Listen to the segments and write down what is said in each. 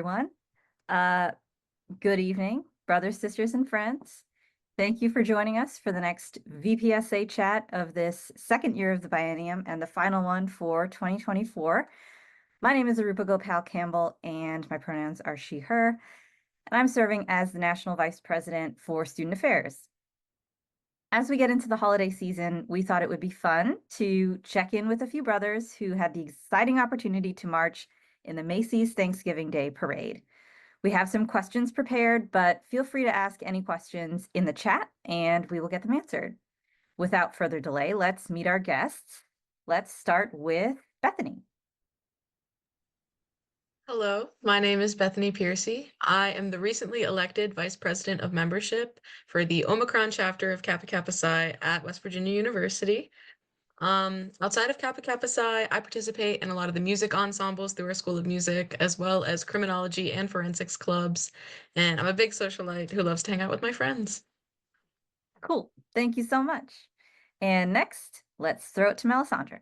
everyone. Uh, Good evening, brothers, sisters, and friends. Thank you for joining us for the next VPSA chat of this second year of the biennium and the final one for 2024. My name is Arupa Gopal-Campbell, and my pronouns are she, her, and I'm serving as the National Vice President for Student Affairs. As we get into the holiday season, we thought it would be fun to check in with a few brothers who had the exciting opportunity to march in the Macy's Thanksgiving Day Parade. We have some questions prepared, but feel free to ask any questions in the chat and we will get them answered. Without further delay, let's meet our guests. Let's start with Bethany. Hello, my name is Bethany Piercy. I am the recently elected Vice President of Membership for the Omicron chapter of Kappa Kappa Psi at West Virginia University. Outside of Kappa Kappa Psi, I participate in a lot of the music ensembles through our School of Music, as well as criminology and forensics clubs. And I'm a big socialite who loves to hang out with my friends. Cool. Thank you so much. And next, let's throw it to Melissandre.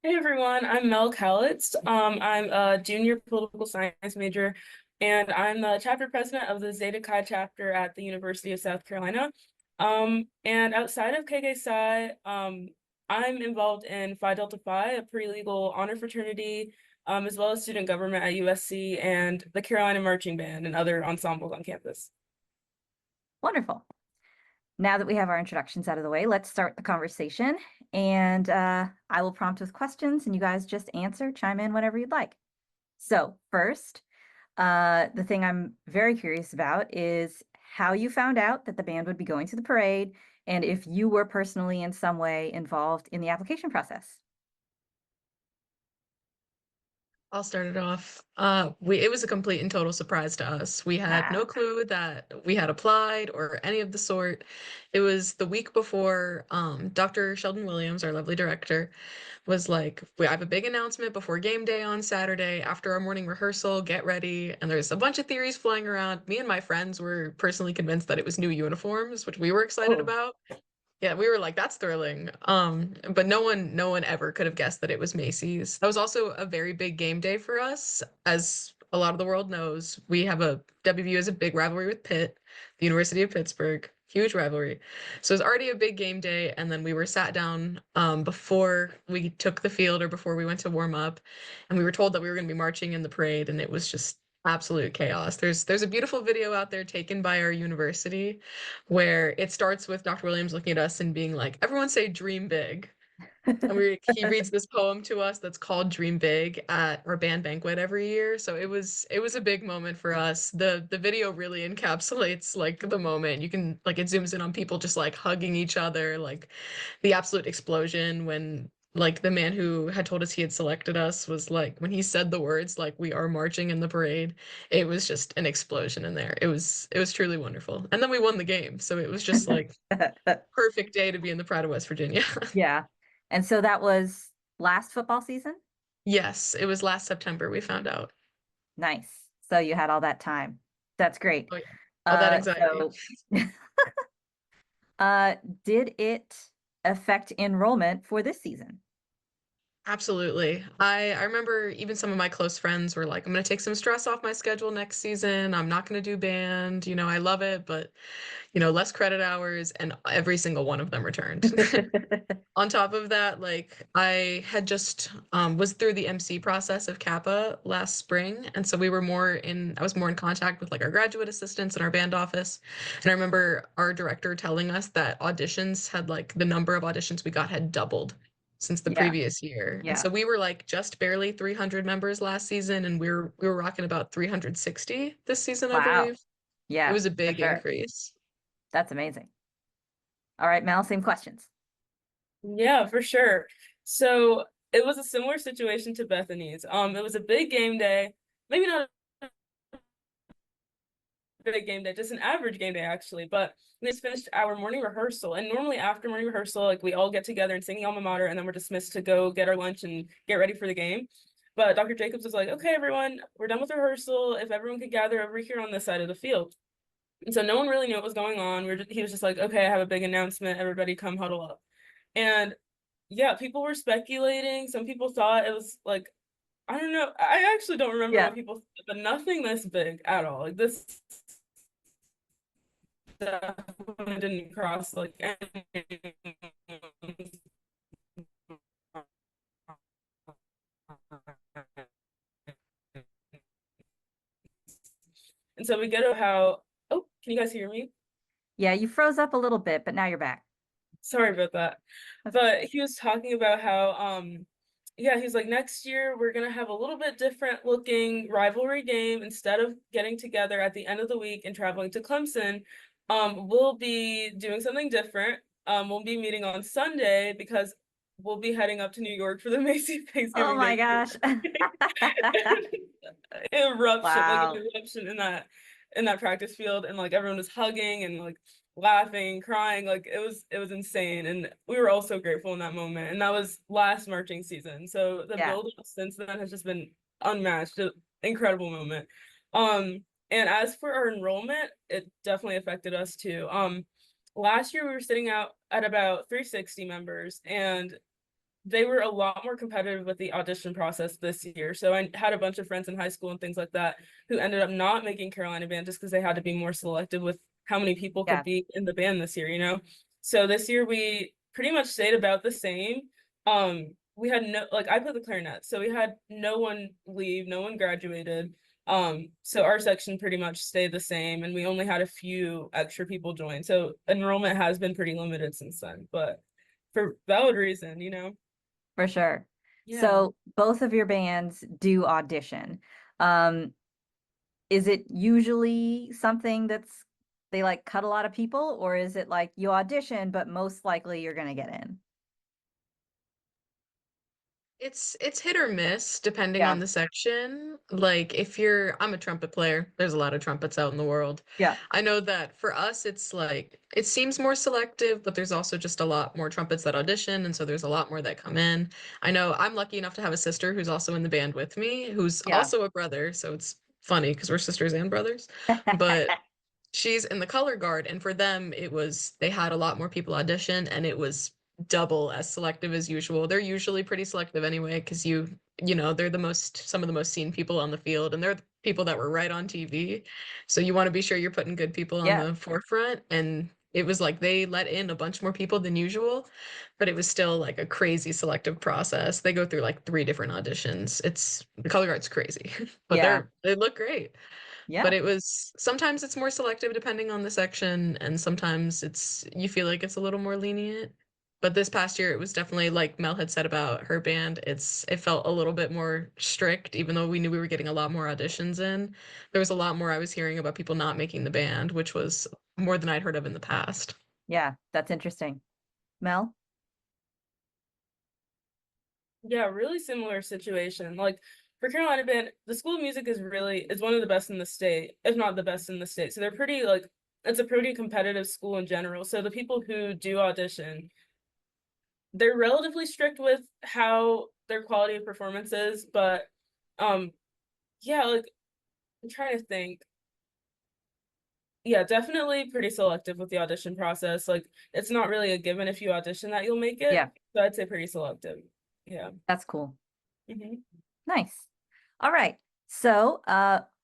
Hey everyone, I'm Mel Calixte. I'm a junior political science major, and I'm the chapter president of the Zeta Chi chapter at the University of South Carolina. And outside of KK Psi, I'm involved in Phi Delta Phi, a pre-legal honor fraternity, as well as student government at USC and the Carolina Marching Band and other ensembles on campus. Wonderful. Now that we have our introductions out of the way, let's start the conversation. And I will prompt with questions and you guys just answer, chime in whenever you'd like. So first, the thing I'm very curious about is how you found out that the band would be going to the parade and if you were personally in some way involved in the application process. I'll start it off. It was a complete and total surprise to us. We had no clue that we had applied or any of the sort. It was the week before Dr. Sheldon Williams, our lovely director, was like, we have a big announcement before game day on Saturday after our morning rehearsal, get ready. And there's a bunch of theories flying around. Me and my friends were personally convinced that it was new uniforms, which we were excited about. Yeah, we were like, that's thrilling. But no one ever could have guessed that it was Macy's. That was also a very big game day for us. As a lot of the world knows, WVU has a big rivalry with Pitt, the University of Pittsburgh, huge rivalry. So it was already a big game day, and then we were sat down before we took the field or before we went to warm up, and we were told that we were going to be marching in the parade, and it was just absolute chaos. There's a beautiful video out there taken by our university where it starts with Dr. Williams looking at us and being like, everyone say dream big. And he reads this poem to us that's called Dream Big at our band banquet every year. So it was a big moment for us. The video really encapsulates like the moment. You can like it zooms in on people just like hugging each other, like the absolute explosion when like the man who had told us he had selected us was like when he said the words like we are marching in the parade, it was just an explosion in there. It was truly wonderful. And then we won the game. So it was just like perfect day to be in the Pride of West Virginia. Yeah. And so that was last football season? Yes, it was last September we found out. Nice. So you had all that time. That's great. Oh, yeah. All that anxiety. Did it affect enrollment for this season? Absolutely. I remember even some of my close friends were like, I'm going to take some stress off my schedule next season. I'm not going to do band. I love it, but, less credit hours, and every single one of them returned. On top of that, like I had just was through the MC process of Kappa last spring. And so I was more in contact with like our graduate assistants in our band office. And I remember our director telling us that auditions had like the number of auditions we got had doubled since the previous year. Yeah. And so we were like just barely 300 members last season, and we were rocking about 360 this season, I believe. Yeah. It was a big increase. That's amazing. All right, Mel, same questions. Yeah, for sure. So it was a similar situation to Bethany's. It was a big game day, maybe not a big game day, just an average game day actually. But we just finished our morning rehearsal, and normally after morning rehearsal, like we all get together and sing the alma mater, and then we're dismissed to go get our lunch and get ready for the game. But Dr. Jacobs was like, okay, everyone, we're done with rehearsal. If everyone could gather over here on this side of the field. And so no one really knew what was going on. He was just like, okay, I have a big announcement. Everybody come huddle up. And yeah, people were speculating. Some people thought it was like I don't know. I actually don't remember Yeah. what people said, but nothing this big at all. Like this definitely didn't cross like any. And so we get to how, oh, can you guys hear me? Yeah, you froze up a little bit, but now you're back. Sorry about that. But he was talking about how, yeah, he's like, next year we're gonna have a little bit different looking rivalry game. Instead of getting together at the end of the week and traveling to Clemson, we'll be doing something different. We'll be meeting on Sunday because we'll be heading up to New York for the Macy Oh Thanksgiving my Day gosh. eruption, like Wow. an eruption in that practice field, and like everyone was hugging and like laughing, crying, like it was insane, and we were all so grateful in that moment. And that was last marching season, so the Yeah. build since then has just been unmatched, incredible moment. And as for our enrollment, it definitely affected us too. Last year we were sitting out at about 360 members, and they were a lot more competitive with the audition process this year. So I had a bunch of friends in high school and things like that who ended up not making Carolina band just because they had to be more selective with how many people could Yeah. be in the band this year, you know? So this year we pretty much stayed about the same. We had no, like I played the clarinet, so we had no one leave, no one graduated. So our section pretty much stayed the same, and we only had a few extra people join. So enrollment has been pretty limited since then, but for valid reason, you know? For sure. Yeah. So both of your bands do audition. Um, is it usually something that's they like cut a lot of people, or is it like you audition, but most likely you're gonna get in? It's hit or miss depending Yeah. on the section. Like if I'm a trumpet player, there's a lot of trumpets out in the world. Yeah. I know that for us it's like it seems more selective, but there's also just a lot more trumpets that audition, and so there's a lot more that come in. I know I'm lucky enough to have a sister who's also in the band with me, who's Yeah. also a brother, so it's funny because we're sisters and brothers. But she's in the color guard, and for them they had a lot more people audition, and it was double as selective as usual. They're usually pretty selective anyway because they're some of the most seen people on the field, and they're the people that were right on TV, so you want to be sure you're putting good people on Yeah. the forefront. And it was like they let in a bunch more people than usual, but it was still like a crazy selective process. They go through like 3 different auditions. It's the color guard's crazy. But Yeah. they look great. But Yeah. it was sometimes it's more selective depending on the section, and sometimes you feel like it's a little more lenient. But this past year, it was definitely like Mel had said about her band. It felt a little bit more strict, even though we knew we were getting a lot more auditions in. There was a lot more I was hearing about people not making the band, which was more than I'd heard of in the past. Yeah. That's interesting. Mel? Yeah, really similar situation. Like for Carolina band, the School of Music is one of the best in the state, if not the best in the state. So they're pretty like it's a pretty competitive school in general. So the people who do audition, they're relatively strict with how their quality of performance is, but um yeah, like I'm trying to think. Yeah, definitely pretty selective with the audition process. Like it's not really a given if you audition that you'll make it. Yeah. So I'd say pretty selective. Yeah. That's cool. Mhm. Nice. All right. So,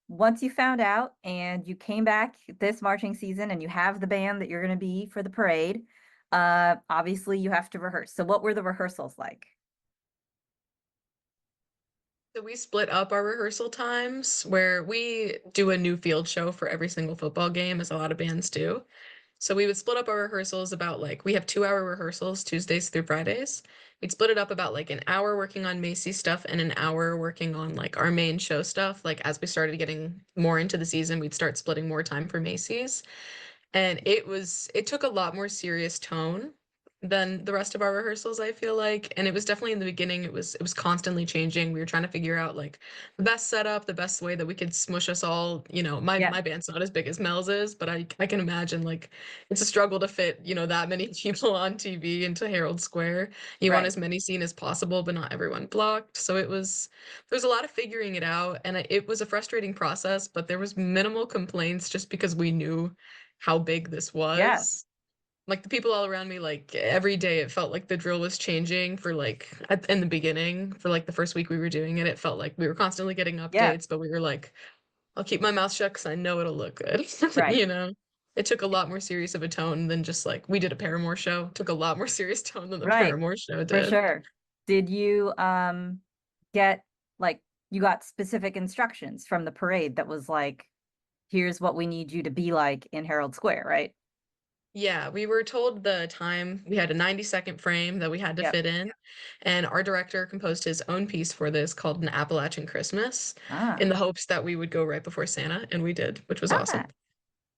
once you found out and you came back this marching season and you have the band that you're going to be for the parade, obviously you have to rehearse. So, what were the rehearsals like? So we split up our rehearsal times where we do a new field show for every single football game, as a lot of bands do. So we would split up our rehearsals about like we have 2 hour rehearsals Tuesdays through Fridays. We'd split it up about like an hour working on Macy stuff and an hour working on like our main show stuff. Like as we started getting more into the season, we'd start splitting more time for Macy's. And it took a lot more serious tone than the rest of our rehearsals, I feel like. And it was definitely in the beginning, it was constantly changing. We were trying to figure out like the best setup, the best way that we could smush us all. My Yeah, my band's not as big as Mel's is, but I can imagine like it's a struggle to fit, that many people on TV into Herald Square. You want right. as many seen as possible, but not everyone blocked. So there's a lot of figuring it out, and it was a frustrating process, but there was minimal complaints just because we knew how big this Yeah, was. Like the people all around me, like every day it felt like the drill was changing for like in the beginning, for like the first week we were doing it, it felt like we were constantly getting Yeah, updates, but we were like, I'll keep my mouth shut because I know it'll look good. right, You know, it took a lot more serious of a tone than just like we did a Paramore show. Took a lot more serious tone than the right, Paramore show for did. sure. Did you get like you got specific instructions from the parade that was like, here's what we need you to be like in Herald Square, right? Yeah, we were told the time. We had a 90-second frame that we had to Yep. fit in, and our director composed his own piece for this called An Appalachian Christmas in Ah, the hopes that we would go right before Santa, and we did, which was ah, awesome.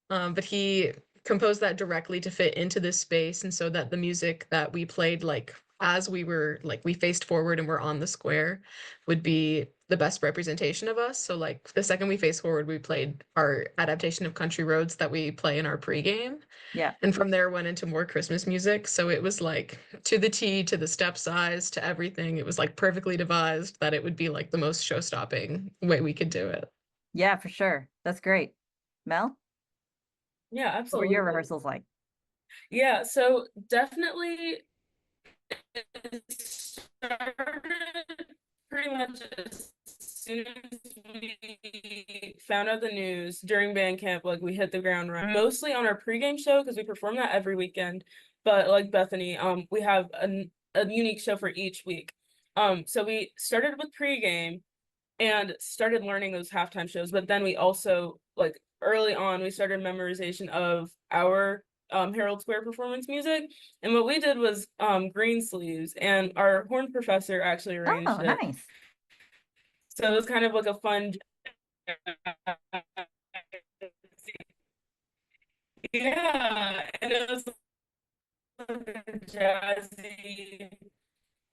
But he composed that directly to fit into this space, and so that the music that we played, like as we were like we faced forward and we're on the square, would be the best representation of us. So like the second we faced forward, we played our adaptation of Country Roads that we play in our pregame. yeah, And from there went into more Christmas music. So it was like to the T, to the step size, to everything. It was like perfectly devised that it would be like the most show-stopping way we could do it. yeah, for sure. That's great. Mel, Yeah, what were your absolutely. rehearsals like? Yeah, so definitely it started pretty much as soon as we found out the news during band camp, like we hit the ground running. Mostly on our pregame show because we perform that every weekend. But like Bethany, we have a unique show for each week. So we started with pregame and started learning those halftime shows, but then we also like early on we started memorization of our Herald Square performance music. And what we did was green sleeves, and our horn professor actually Oh, arranged it. nice. So it was kind of like a fun yeah, and it was like a jazzy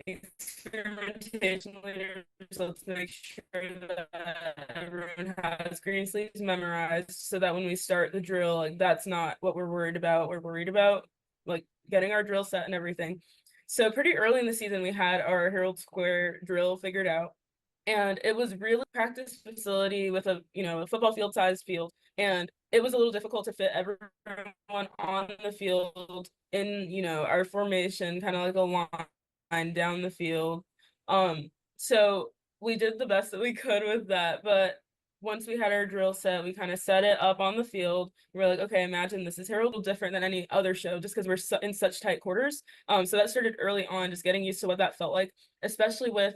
experimentation later. So let's make sure that everyone has green sleeves memorized so that when we start the drill, like that's not what we're worried about. We're worried about like getting our drill set and everything. So pretty early in the season, we had our Herald Square drill figured out. And it was really practice facility with a football field sized field. And it was a little difficult to fit everyone on the field in, our formation, kind of like a line down the field. So we did the best that we could with that. But once we had our drill set, we kind of set it up on the field. We are like, okay, imagine this is Herald different than any other show just because we're in such tight quarters. So that started early on, just getting used to what that felt like, especially with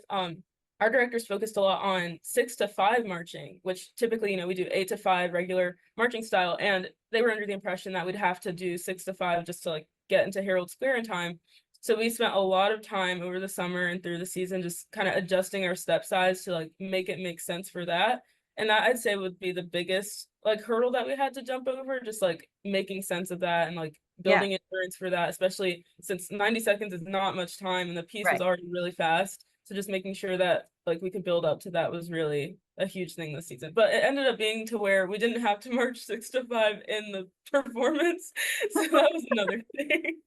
our directors focused a lot on 6 to 5 marching, which typically, we do 8 to 5 regular marching style. And they were under the impression that we'd have to do 6 to 5 just to like get into Herald Square in time. So we spent a lot of time over the summer and through the season just kind of adjusting our step size to like make it make sense for that. And that I'd say would be the biggest like hurdle that we had to jump over, just like making sense of that and like Yeah, building endurance for that, especially since 90 seconds is not much time and the piece was right. already really fast. So just making sure that like we could build up to that was really a huge thing this season. But it ended up being to where we didn't have to march 6 to 5 in the performance. So that was another thing.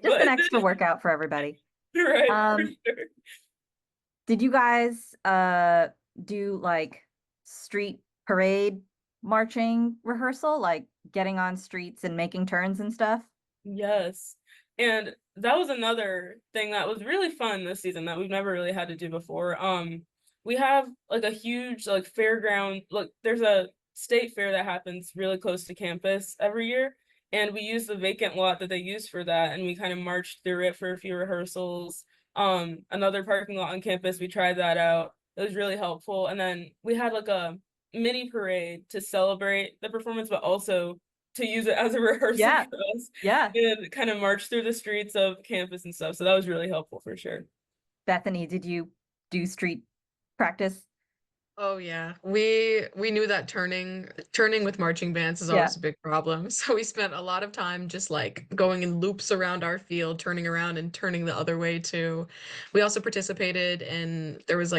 Just an But extra workout for everybody. right, for Um, sure. did you guys do like street parade marching rehearsal, like getting on streets and making turns and stuff? Yes. And that was another thing that was really fun this season that we've never really had to do before. We have like a huge like fairground, like there's a state fair that happens really close to campus every year. And we use the vacant lot that they use for that, and we kind of marched through it for a few rehearsals. Another parking lot on campus, we tried that out. It was really helpful. And then we had like a mini parade to celebrate the performance, but also to use it as a rehearsal Yeah, for us yeah. and kind of march through the streets of campus and stuff. So that was really helpful for sure. Bethany, did you do street practice? Oh yeah. We knew that turning with marching bands is Yeah. always a big problem. So we spent a lot of time just like going in loops around our field, turning around and turning the other way too. We also participated in there was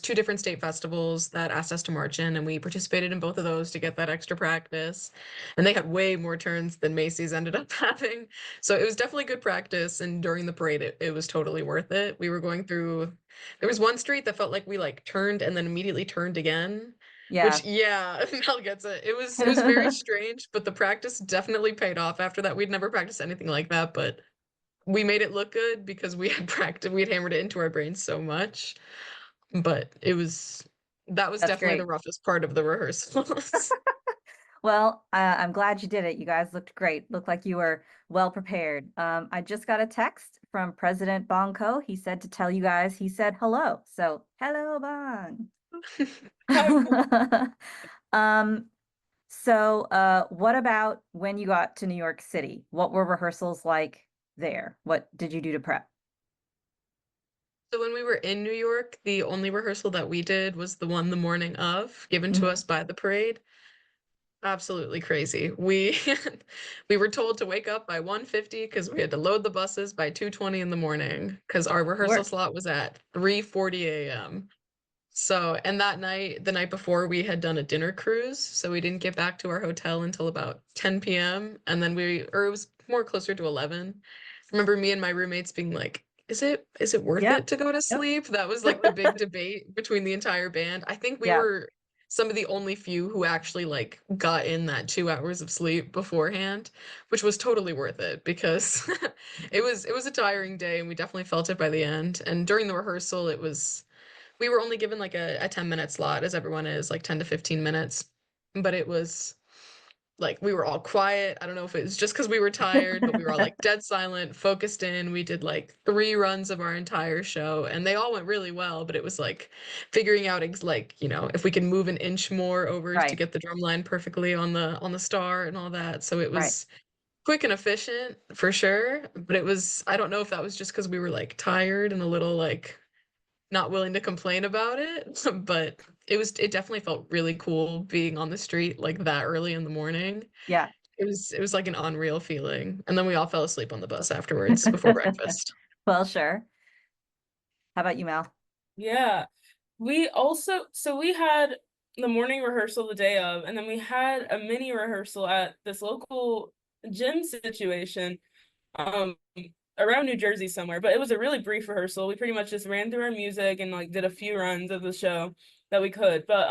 two different state festivals that asked us to march in, and we participated in both of those to get that extra practice. And they had way more turns than Macy's ended up having. So it was definitely good practice, and during the parade it was totally worth it. We were going through there was one street that felt like we like turned and then immediately turned again. Yeah. Which, yeah, Mel gets it. It was very strange, but the practice definitely paid off after that. We'd never practiced anything like that, but we made it look good because we had practiced, we had hammered it into our brains so much. But that was That's definitely the great. roughest part of the rehearsals. Well, I'm glad you did it. You guys looked great. Looked like you were well prepared. I just got a text from President Bonko. He said to tell you guys, he said hello. So, hello, Bon. Um, what about when you got to New York City? What were rehearsals like there? What did you do to prep? So when we were in New York, the only rehearsal that we did was the one the morning of, given to Mhm. us by the parade. Absolutely crazy. We we were told to wake up by 1:50 because we had to load the buses by 2:20 in the morning because our rehearsal Sure. slot was at 3:40 a.m. So, and that night, the night before, we had done a dinner cruise, so we didn't get back to our hotel until about 10 p.m. And then or it was more closer to 11. I remember me and my roommates being like, is it worth Yep. it to go to Yep. sleep? That was like the big debate between the entire band. I think we Yeah. were some of the only few who actually like got in that 2 hours of sleep beforehand, which was totally worth it because it was a tiring day and we definitely felt it by the end. And during the rehearsal, we were only given like a 10-minute slot as everyone is, like 10 to 15 minutes. But it was like we were all quiet. I don't know if it was just because we were tired, but we were all like dead silent, focused in. We did like 3 runs of our entire show and they all went really well, but it was like figuring out like, if we can move an inch more over to Right. get the drum line perfectly on the star and all that. So it Right. was quick and efficient for sure, but I don't know if that was just because we were like tired and a little like not willing to complain about it, but it definitely felt really cool being on the street like that early in the morning. Yeah. It was like an unreal feeling. And then we all fell asleep on the bus afterwards before breakfast. Well, sure. How about you, Mel? Yeah. We had the morning rehearsal the day of, and then we had a mini rehearsal at this local gym situation, um, around New Jersey somewhere. But it was a really brief rehearsal. We pretty much just ran through our music and like did a few runs of the show that we could. But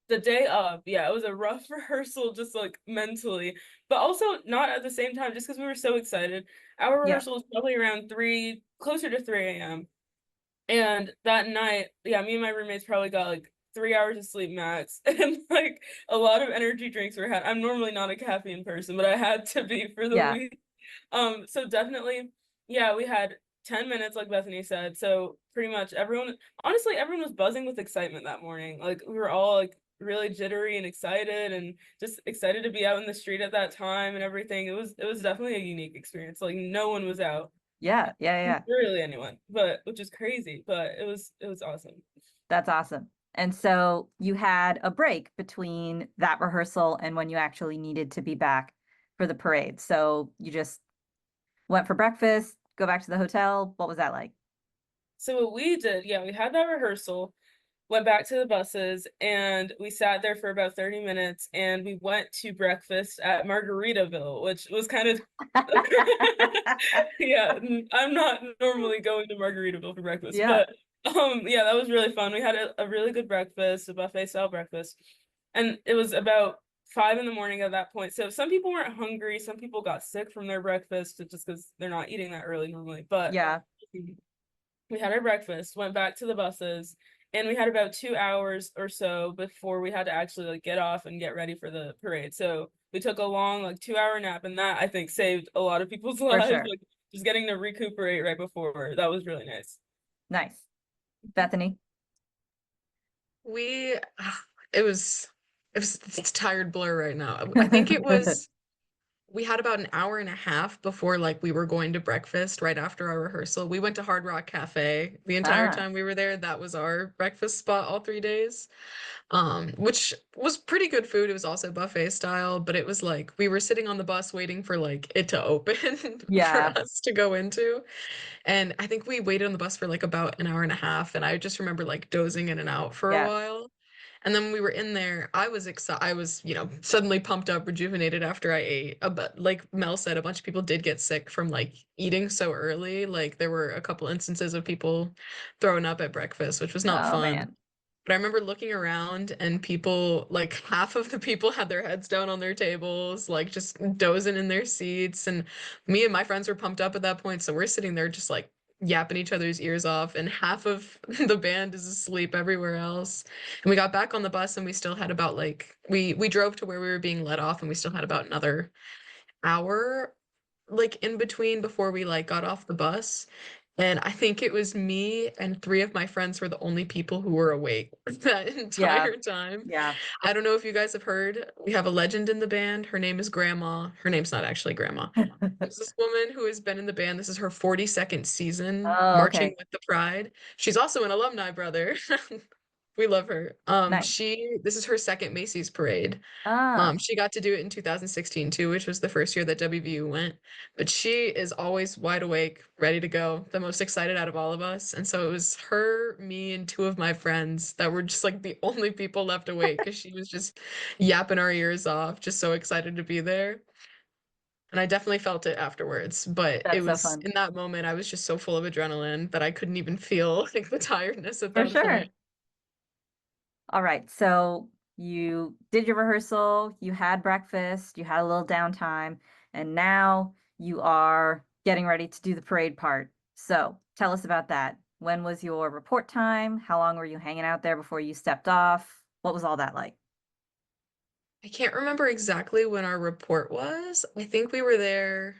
the day of, yeah, it was a rough rehearsal just like mentally, but also not at the same time, just because we were so excited. Our Yeah. rehearsal was probably around closer to 3 a.m. And that night, yeah, me and my roommates probably got like 3 hours of sleep max, and like a lot of energy drinks were had. I'm normally not a caffeine person, but I had to be for the Yeah. week. So definitely, yeah, we had 10 minutes, like Bethany said. So pretty much honestly, everyone was buzzing with excitement that morning. Like we were all like really jittery and excited and just excited to be out in the street at that time and everything. It was definitely a unique experience. Like no one was out, Yeah. Yeah. Yeah. really anyone, but which is crazy, but it was awesome. That's awesome. And so you had a break between that rehearsal and when you actually needed to be back for the parade. So you just went for breakfast, go back to the hotel. What was that like? So what we did, yeah, we had that rehearsal, went back to the buses, and we sat there for about 30 minutes, and we went to breakfast at Margaritaville, which was kind of yeah, I'm not normally going to Margaritaville for breakfast, Yeah. but yeah, that was really fun. We had a really good breakfast, a buffet style breakfast, and it was about 5 in the morning at that point. So some people weren't hungry, some people got sick from their breakfast just because they're not eating that early normally, but Yeah. we had our breakfast, went back to the buses, and we had about 2 hours or so before we had to actually like get off and get ready for the parade. So we took a long like 2 hour nap, and that I think saved a lot of people's For lives. sure. Like just getting to recuperate right before, that was really nice. Nice. Bethany. We it was it's a tired blur right now. I think we had about an hour and a half before like we were going to breakfast right after our rehearsal. We went to Hard Rock Cafe the entire Ah, time we were there. That was our breakfast spot all 3 days. Which was pretty good food. It was also buffet style, but it was like we were sitting on the bus waiting for like it to open for yeah. us to go into. And I think we waited on the bus for like about an hour and a half, and I just remember like dozing in and out for a Yeah. while. And then when we were in there, I was excited. I was, suddenly pumped up, rejuvenated after I ate. But like Mel said, a bunch of people did get sick from like eating so early. Like there were a couple instances of people throwing up at breakfast, which was not Oh fun. man. But I remember looking around and people, like half of the people had their heads down on their tables, like just dozing in their seats. And me and my friends were pumped up at that point. So we're sitting there just like yapping each other's ears off. And half of the band is asleep everywhere else. And we got back on the bus and we still had about like, we drove to where we were being let off and we still had about another hour like in between before we like got off the bus. And I think it was me and three of my friends were the only people who were awake that Yeah. entire time. Yeah. I don't know if you guys have heard, we have a legend in the band. Her name is Grandma. Her name's not actually Grandma. There's this woman who has been in the band. This is her 42nd season Oh, marching okay. with the Pride. She's also an alumni brother. We love her. Nice. This is her second Macy's parade. Ah, She got to do it in 2016 too, which was the first year that WVU went. But she is always wide awake, ready to go, the most excited out of all of us. And so it was her, me, and two of my friends that were just like the only people left awake because she was just yapping our ears off, just so excited to be there. And I definitely felt it afterwards. But it that's so was fun. in that moment, I was just so full of adrenaline that I couldn't even feel like the tiredness at For that sure. point. All right. So you did your rehearsal, you had breakfast, you had a little downtime, and now you are getting ready to do the parade part. So tell us about that. When was your report time? How long were you hanging out there before you stepped off? What was all that like? I can't remember exactly when our report was. I think we were there.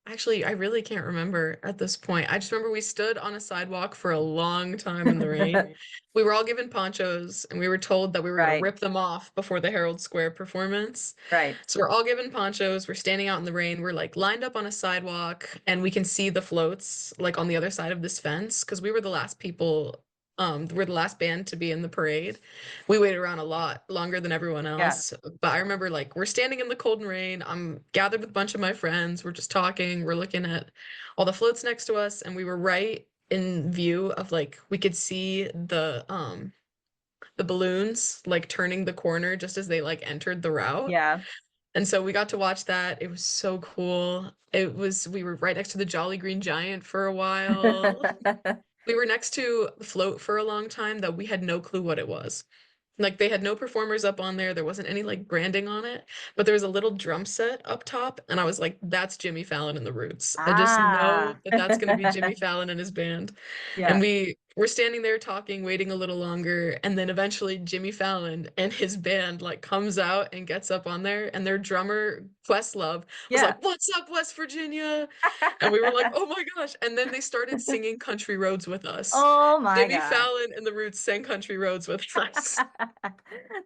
Actually, I really can't remember at this point. I just remember we stood on a sidewalk for a long time in the rain. We were all given ponchos and we were told that we were going to Right, rip them off before the Herald Square performance. right. So we're all given ponchos. We're standing out in the rain. We're like lined up on a sidewalk and we can see the floats like on the other side of this fence because we were the last people, we're the last band to be in the parade. We waited around a lot longer than everyone Yeah, else. But I remember like we're standing in the cold and rain. I'm gathered with a bunch of my friends. We're just talking. We're looking at all the floats next to us, and we were right in view of like we could see the balloons like turning the corner just as they like entered the route. yeah. And so we got to watch that. It was so cool. We were right next to the Jolly Green Giant for a while. We were next to the float for a long time that we had no clue what it was. Like they had no performers up on there. There wasn't any like branding on it, but there was a little drum set up top, and I was like, "That's Jimmy Fallon and the Roots." I just know Ah. that that's going to be Jimmy Fallon and his band. And Yeah, we were standing there talking, waiting a little longer, and then eventually Jimmy Fallon and his band like comes out and gets up on there, and their drummer Questlove was yeah. like, "What's up, West Virginia?" And we were like, "Oh my gosh!" And then they started singing "Country Roads" with us. Oh my Jimmy gosh. Fallon and the Roots sang "Country Roads" with us.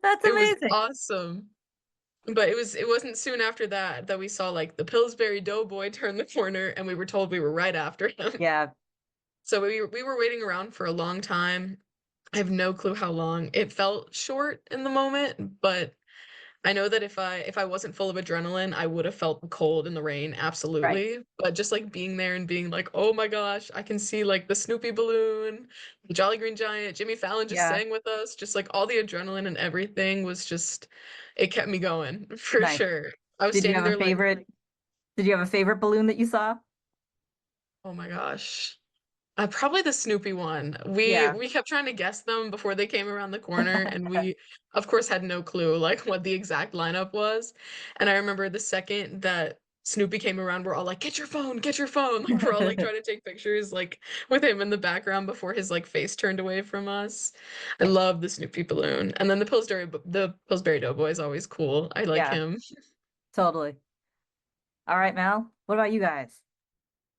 That's It was amazing. awesome. But it wasn't soon after that that we saw like the Pillsbury Doughboy turn the corner and we were told we were right after him. Yeah, So we were waiting around for a long time. I have no clue how long. It felt short in the moment, but I know that if I wasn't full of adrenaline, I would have felt cold in the rain, right. absolutely. But just like being there and being like, "Oh my gosh, I can see like the Snoopy balloon, the Jolly Green Giant, Jimmy Fallon just Yeah, sang with us." Just like all the adrenaline and everything was just it kept me going for nice. sure. I was Did you standing have a there like, favorite? Did you have a favorite balloon that you saw? "Oh my gosh." Probably the Snoopy one. We Yeah. we kept trying to guess them before they came around the corner, and we, of course, had no clue like what the exact lineup was. And I remember the second that Snoopy came around, we're all like, "Get your phone, get your phone!" Like we're all like trying to take pictures like with him in the background before his like face turned away from us. I love the Snoopy balloon, and then the Pillsbury Doughboy is always cool. I like Yeah, him. totally. All right, Mel. What about you guys?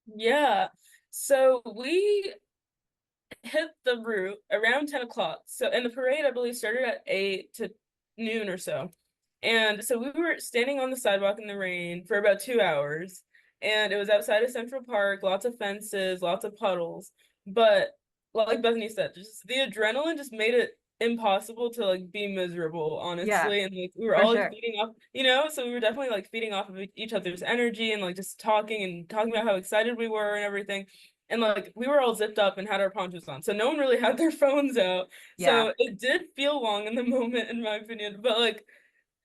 Yeah. So we hit the route around 10 o'clock. So, and the parade, I believe, started at 8 to noon or so. And so we were standing on the sidewalk in the rain for about 2 hours. And it was outside of Central Park, lots of fences, lots of puddles. But like Bethany said, just the adrenaline just made it impossible to like be miserable, Yeah, honestly. And like we were for all like sure. feeding off, so we were definitely like feeding off of each other's energy and like just talking about how excited we were and everything. And like we were all zipped up and had our ponchos on. So no one really had their phones out. Yeah, So it did feel long in the moment, in my opinion. But like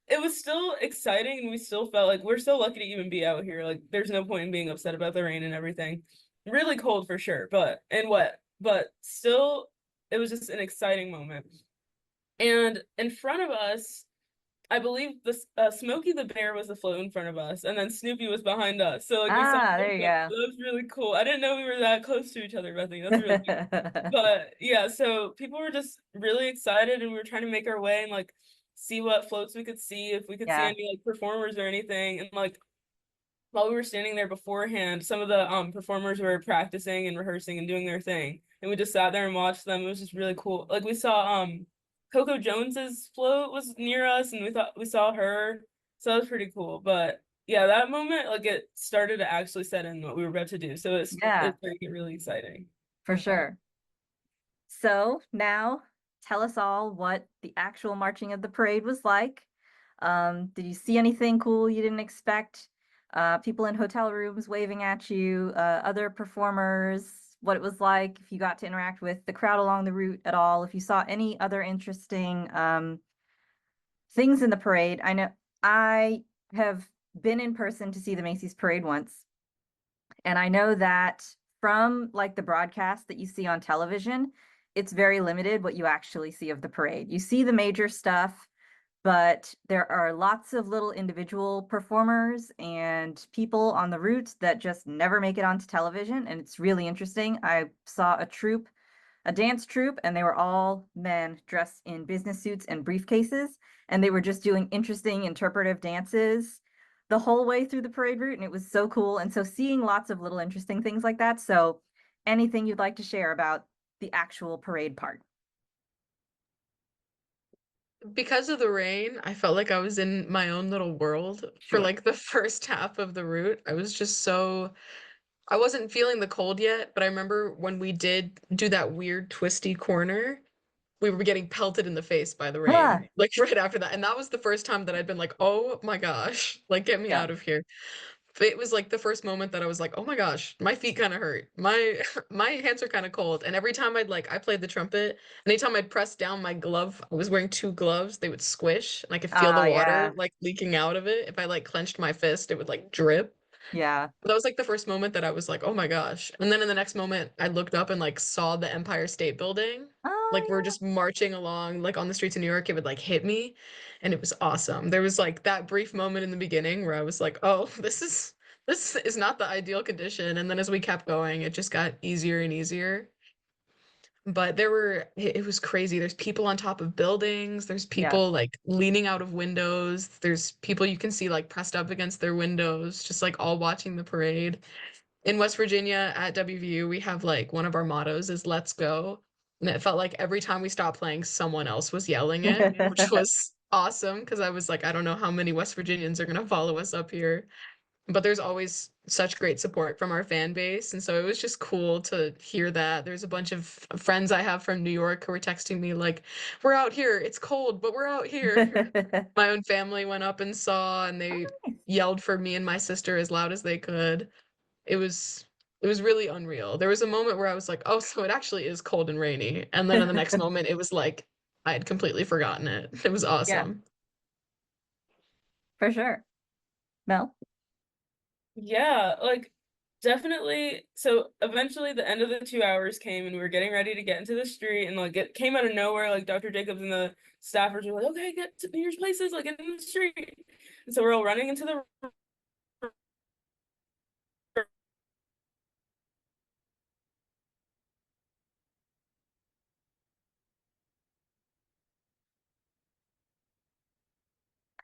it was still exciting and we still felt like we're so lucky to even be out here. Like there's no point in being upset about the rain and everything. Really cold for sure, but and wet. But still it was just an exciting moment. And in front of us, I believe this Smokey the Bear was the float in front of us, and then Snoopy was behind us. So like we saw There you that go. was really cool. I didn't know we were that close to each other, Bethany. That's really cool. But yeah, so people were just really excited, and we were trying to make our way and like see what floats we could see, if we could see Yeah. any like performers or anything. And like while we were standing there beforehand, some of the performers were practicing and rehearsing and doing their thing, and we just sat there and watched them. It was just really cool. Like we saw Coco Jones's float was near us, and we thought we saw her, so that was pretty cool. But yeah, that moment, like, it started to actually set in what we were about to do, so it Yeah, started to get really exciting. for sure. So now tell us all what the actual marching of the parade was like. Did you see anything cool you didn't expect? People in hotel rooms waving at you, other performers, what it was like, if you got to interact with the crowd along the route at all, if you saw any other interesting things in the parade. I know I have been in person to see the Macy's parade once, and I know that from like the broadcast that you see on television, it's very limited what you actually see of the parade. You see the major stuff, but there are lots of little individual performers and people on the route that just never make it onto television, and it's really interesting. I saw a dance troupe, and they were all men dressed in business suits and briefcases, and they were just doing interesting interpretive dances the whole way through the parade route, and it was so cool. And so seeing lots of little interesting things like that. So anything you'd like to share about the actual parade part? Because of the rain, I felt like I was in my own little world for Sure. like the first half of the route. I was just so I wasn't feeling the cold yet, but I remember when we did do that weird twisty corner, we were getting pelted in the face by the Ah, rain, like right after that. And that was the first time that I'd been like, oh my gosh, like get me yeah. out of here. But it was like the first moment that I was like, oh my gosh, my feet kind of hurt. My my hands are kind of cold. And every time I played the trumpet, anytime I'd press down my glove, I was wearing two gloves, they would squish and I could feel the water Yeah. like leaking out of it. If I like clenched my fist, it would like drip. Yeah. That was like the first moment that I was like, oh my gosh. And then in the next moment, I looked up and like saw the Empire State Building. Like we're Oh just marching along, like on the streets of New York, it would like hit me. And it was awesome. There was like that brief moment in the beginning where I was like, oh, this is not the ideal condition. And then as we kept going, it just got easier and easier. But it was crazy. There's people on top of buildings. There's yeah. people like leaning out of windows. There's people you can see like pressed up against their windows, just like all watching the parade. In West Virginia at WVU, we have like one of our mottos is let's go. And it felt like every time we stopped playing, someone else was yelling it, which was awesome because I was like, I don't know how many West Virginians are going to follow us up here. But there's always such great support from our fan base. And so it was just cool to hear that. There's a bunch of friends I have from New York who were texting me, like, we're out here. It's cold, but we're out here. My own family went up and saw, and they yelled for me and my sister as loud as they could. It was it was really unreal. There was a moment where I was like, "Oh, so it actually is cold and rainy." And then in the next moment, it was like I had completely forgotten it. It was Yeah, awesome. for sure. Mel? Yeah, like definitely. So eventually the end of the 2 hours came and we were getting ready to get into the street, and like it came out of nowhere. Like Dr. Jacobs and the staffers were like, okay, get to your places, like in the street. And so we're all running into the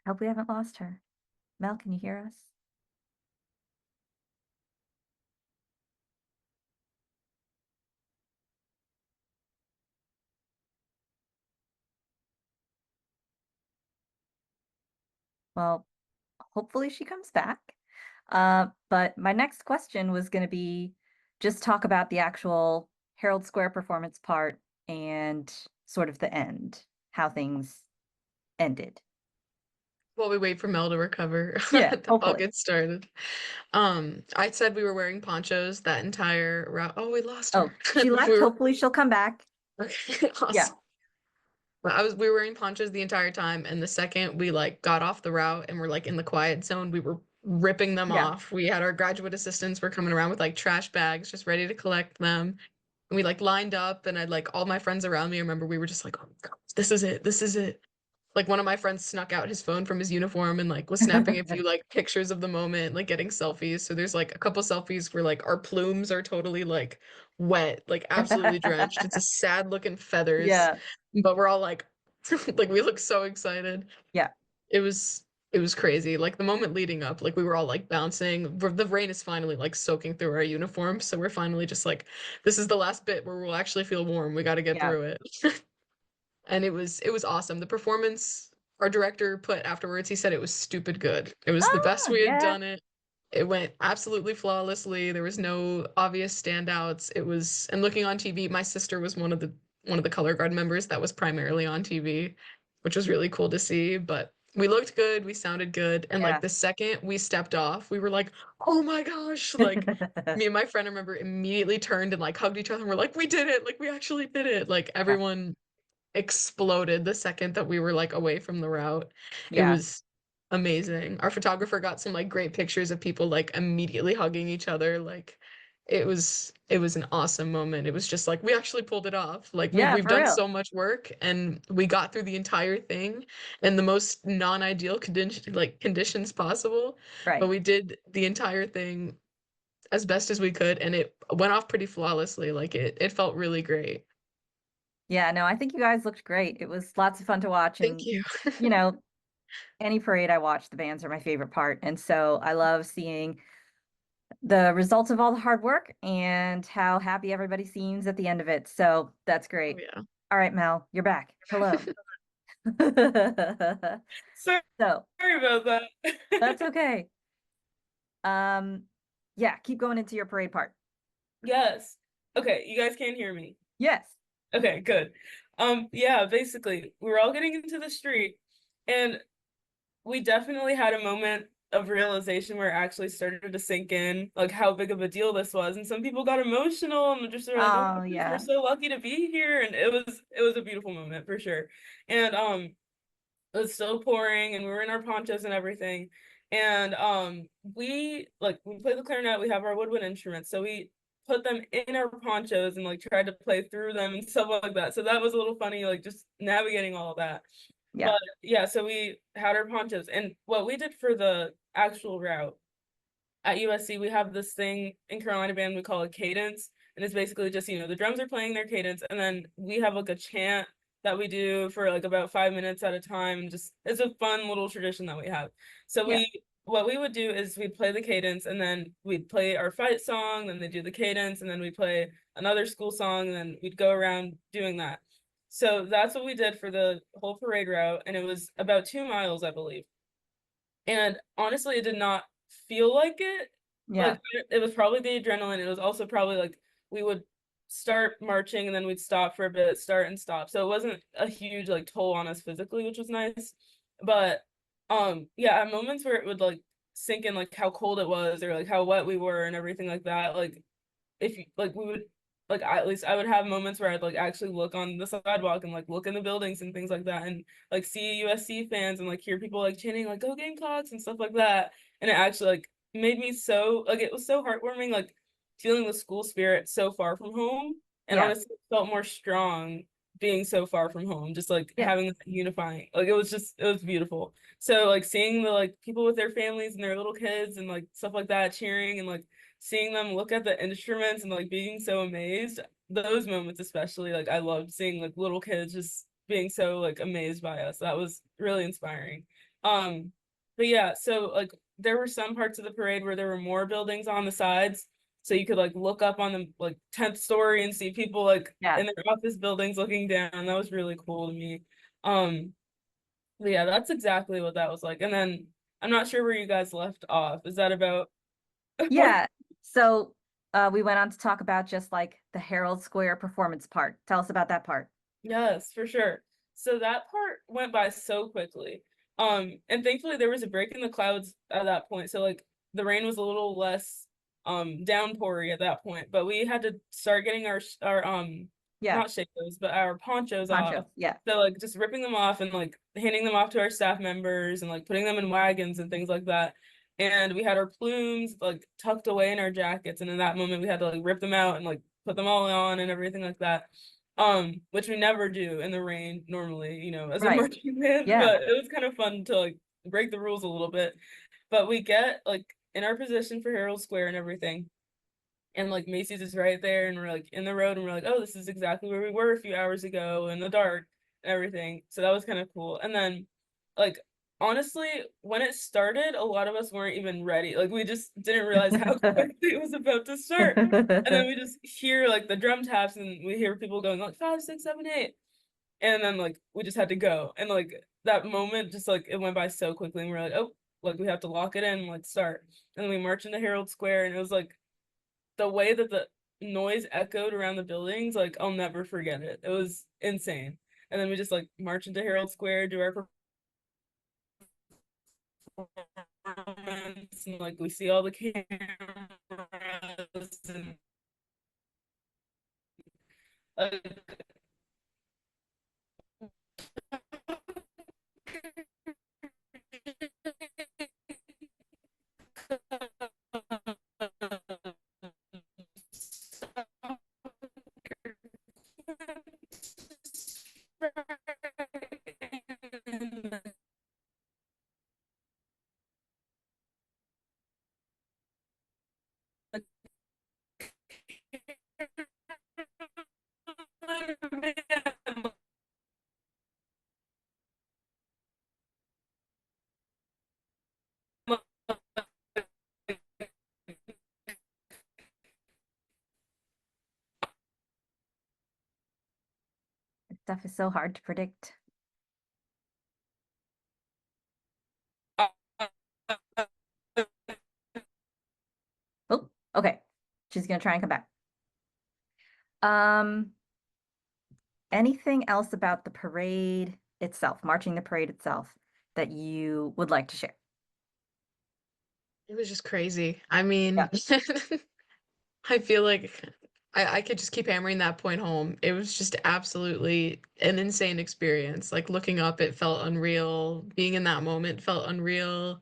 I hope we haven't lost her. Mel, can you hear us? Well, hopefully she comes back. But my next question was going to be just talk about the actual Herald Square performance part and sort of the end, how things ended. While we wait for Mel to recover, Yeah, I'll hopefully. get started. I said we were wearing ponchos that entire route. Oh, we lost Oh, her. she left. We were Hopefully she'll come back. okay, Yeah. awesome. We were wearing ponchos the entire time, and the second we like got off the route and we're like in the quiet zone, we were ripping them Yeah. off. We had our graduate assistants were coming around with like trash bags, just ready to collect them. we like lined up, and I like all my friends around me. I remember we were just like, oh my God, this is it. This is it. Like one of my friends snuck out his phone from his uniform and like was snapping a few like pictures of the moment, like getting selfies. So there's like a couple selfies where like our plumes are totally like wet, like absolutely drenched. It's a sad looking feathers, Yeah. but we're all like like we look so excited. Yeah. It was it was crazy. Like the moment leading up, like we were all like bouncing. The rain is finally like soaking through our uniforms, so we're finally just like, this is the last bit where we'll actually feel warm. We got to get Yeah. through it. And it was awesome. The performance our director put afterwards, he said it was stupid good. It was the best Oh, we had yeah. done it. It went absolutely flawlessly. There was no obvious standouts. It was, and looking on TV, my sister was one of the color guard members that was primarily on TV, which was really cool to see. But we looked good, we sounded good, and Yeah. like the second we stepped off, we were like, "Oh my gosh!" Like me and my friend, I remember, immediately turned and like hugged each other and we're like, "We did it! Like we actually did it!" Like Yeah. everyone exploded the second that we were like away from the route. It Yeah. was amazing. Our photographer got some like great pictures of people like immediately hugging each other. Like it was an awesome moment. It was just like we actually pulled it off. Like we've Yeah, we've for done real. so much work and we got through the entire thing in the most non-ideal conditions possible. But Right. we did the entire thing as best as we could and it went off pretty flawlessly. Like it felt really great. Yeah, no, I think you guys looked great. It was lots of fun to watch. Thank And, you. you know, any parade I watch, the bands are my favorite part. And so I love seeing the results of all the hard work and how happy everybody seems at the end of it. So that's Oh great. yeah. All right, Mel, you're back. Hello. Sorry So about that. that's okay. Um, yeah, keep going into your parade part. Yes. Okay, you guys can't hear me. Yes. Okay, good. Yeah, basically, we were all getting into the street, and we definitely had a moment of realization where it actually started to sink in, like how big of a deal this was. And some people got emotional and just were like, "Oh my Oh, goodness, we're yeah. so lucky to be here." And it was a beautiful moment for sure. And it was still pouring, and we were in our ponchos and everything. And we play the clarinet. We have our woodwind instruments, so we put them in our ponchos and like tried to play through them and stuff like that. So that was a little funny, like just navigating all of that. Yeah. But yeah, so we had our ponchos, and what we did for the actual route at USC, we have this thing in Carolina band we call a cadence, and it's basically just the drums are playing their cadence, and then we have like a chant that we do for like about 5 minutes at a time, and just it's a fun little tradition that we have. So Yeah. what we would do is we'd play the cadence, and then we'd play our fight song, then they do the cadence, and then we play another school song, and then we'd go around doing that. So that's what we did for the whole parade route, and it was about 2 miles, I believe. And honestly, it did not feel like it. Yeah. Like it was probably the adrenaline. It was also probably like we would start marching and then we'd stop for a bit, start and stop. So it wasn't a huge like toll on us physically, which was nice. But yeah, at moments where it would like sink in like how cold it was or like how wet we were and everything like that, like if you like we would like at least I would have moments where I'd like actually look on the sidewalk and like look in the buildings and things like that and like see USC fans and like hear people like chanting like go Gamecocks and stuff like that. And it actually like made me so like it was so heartwarming, like feeling the school spirit so far from home. And Yeah. honestly it felt more strong being so far from home, just like Yeah. having that unifying. Like it was beautiful. So like seeing the like people with their families and their little kids and like stuff like that cheering and like seeing them look at the instruments and like being so amazed, those moments especially, like I loved seeing like little kids just being so like amazed by us. That was really inspiring. But yeah, so like there were some parts of the parade where there were more buildings on the sides, so you could like look up on the like 10th story and see people like Yeah. in their office buildings looking down. That was really cool to me. um but yeah, that's exactly what that was like. And then I'm not sure where you guys left off. Is that about Yeah. So we went on to talk about just like the Herald Square performance part. Tell us about that part. Yes, for sure. So that part went by so quickly. And thankfully there was a break in the clouds at that point. So like the rain was a little less downpoury at that point, but we had to start getting our Yeah. not shakos, but our ponchos Ponchos. off. Yeah. So like just ripping them off and like handing them off to our staff members and like putting them in wagons and things like that. And we had our plumes like tucked away in our jackets, and in that moment we had to like rip them out and like put them all on and everything like that. Which we never do in the rain normally, you know, as a Right. marching band, Yeah. but it was kind of fun to like break the rules a little bit. But we get like in our position for Herald Square and everything. And like Macy's is right there, and we're like in the road, and we're like, oh, this is exactly where we were a few hours ago in the dark and everything. So that was kind of cool. And then, like, honestly, when it started, a lot of us weren't even ready. Like, we just didn't realize how quickly it was about to start. And then we just hear like the drum taps, and we hear people going like 5, 6, 7, 8, and then like we just had to go. And like that moment, just like it went by so quickly, and we were like, oh, like we have to lock it in, like start. And then we marched into Herald Square, and it was like the way that the noise echoed around the buildings, like I'll never forget it. It was insane. And then we just like march into Herald Square, do our performance, and like we see all the cameras and like Stuff is so hard to predict. Oh, okay. She's gonna try and come back. Anything else about the parade itself, marching the parade itself, that you would like to share? It was just crazy. I mean, Yeah. I feel like I could just keep hammering that point home. It was just absolutely an insane experience. Like looking up, it felt unreal. Being in that moment felt unreal.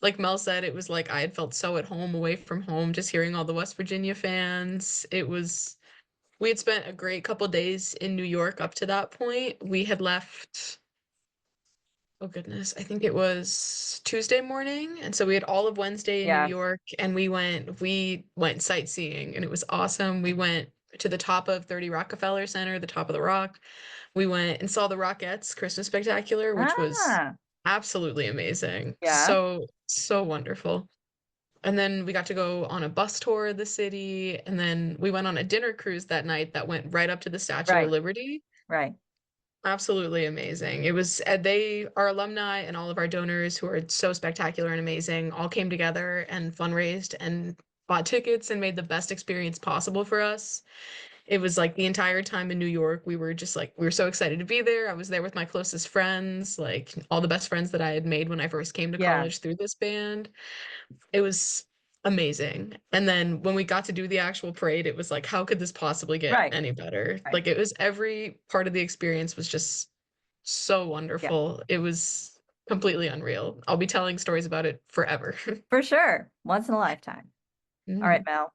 Like Mel said, it was like I had felt so at home away from home, just hearing all the West Virginia fans. We had spent a great couple days in New York up to that point. We had left, oh goodness, I think it was Tuesday morning. And so we had all of Wednesday in New Yeah. York, and we went sightseeing, and it was awesome. We went to the top of 30 Rockefeller Center, the top of the rock. We went and saw the Rockettes Christmas Spectacular, which was Ah, absolutely amazing. yeah. So, so wonderful. And then we got to go on a bus tour of the city, and then we went on a dinner cruise that night that went right up to the Statue of Right. Liberty. Right. Absolutely amazing. It was they our alumni and all of our donors who are so spectacular and amazing all came together and fundraised and bought tickets and made the best experience possible for us. It was like the entire time in New York, we were just like we were so excited to be there. I was there with my closest friends, like all the best friends that I had made when I first came to Yeah. college through this band. It was amazing. And then when we got to do the actual parade, it was like, how could this possibly get Right. any better? Right. Like it was every part of the experience was just so Yeah. wonderful. It was completely unreal. I'll be telling stories about it forever. For sure. Once in a lifetime. All right, Mhm. Mel.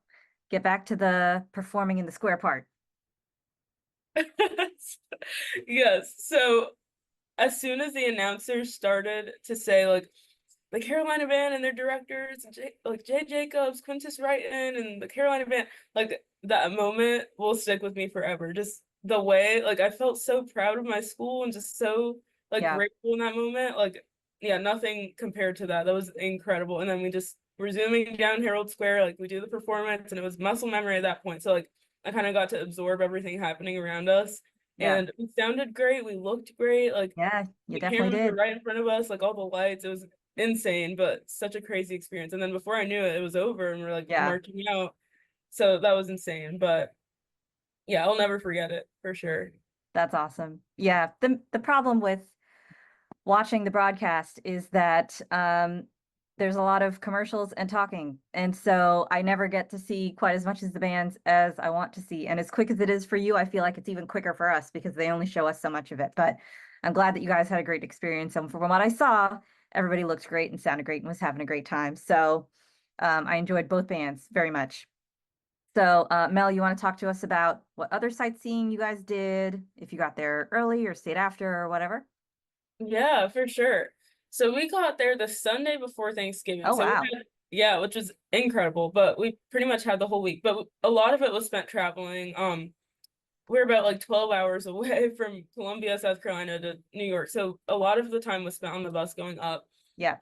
Get back to the performing in the square part. yes. So as soon as the announcers started to say like the Carolina band and their directors, like Jay Jacobs, Quintus Wrighton, and the Carolina band, like that moment will stick with me forever. Just the way, like I felt so proud of my school and just so like Yeah. grateful in that moment. Like, yeah, nothing compared to that. That was incredible. And then we just were zooming down Herald Square, like we do the performance, and it was muscle memory at that point. So like I kind of got to absorb everything happening around us. Yeah. And we sounded great. We looked great. Like Yeah. You the definitely cameras were did. right in front of us, like all the lights. It was insane, but such a crazy experience. And then before I knew it, it was over and we're like Yeah. marching out. So that was insane. But yeah, I'll never forget it for sure. That's awesome. Yeah. The problem with watching the broadcast is that there's a lot of commercials and talking. And so I never get to see quite as much as the bands as I want to see. And as quick as it is for you, I feel like it's even quicker for us because they only show us so much of it. But I'm glad that you guys had a great experience. And from what I saw, everybody looked great and sounded great and was having a great time. So I enjoyed both bands very much. So, Mel, you want to talk to us about what other sightseeing you guys did, if you got there early or stayed after or whatever? Yeah, for sure. So we got there the Sunday before Thanksgiving. Oh, So we wow. had, yeah, which was incredible, but we pretty much had the whole week. But a lot of it was spent traveling. We're about like 12 hours away from Columbia, South Carolina to New York. So a lot of the time was spent on the bus going up. Yeah.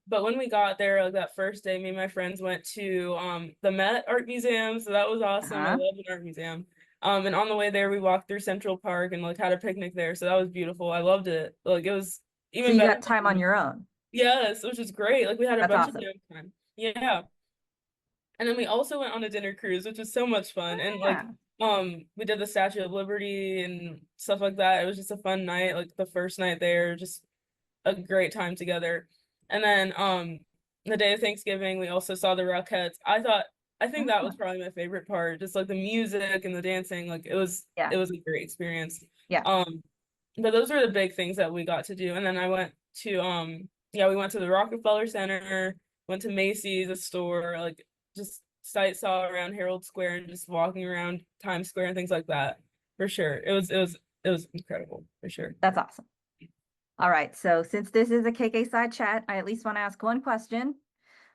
But when we got there, like that first day, me and my friends went to the Met Art Museum. So that was awesome. I Uh-huh. love an art museum. And on the way there, we walked through Central Park and like had a picnic there. So that was beautiful. I loved it. Like it was So even you better. got time on your own. Yes, which is great. Like we had a That's bunch of awesome. downtime. Yeah. And then we also went on a dinner cruise, which was so much fun. And like Yeah. we did the Statue of Liberty and stuff like that. It was just a fun night, like the first night there, just a great time together. And then the day of Thanksgiving, we also saw the Rockettes. I think that was Mhm. probably my favorite part, just like the music and the dancing. Like Yeah. it was a great experience. Yeah. But those were the big things that we got to do. And then I went to yeah, we went to the Rockefeller Center, went to Macy's, a store, like just sight saw around Herald Square and just walking around Times Square and things like that. For sure. It was incredible, for sure. That's awesome. All right. So since this is a KK side chat, I at least want to ask one question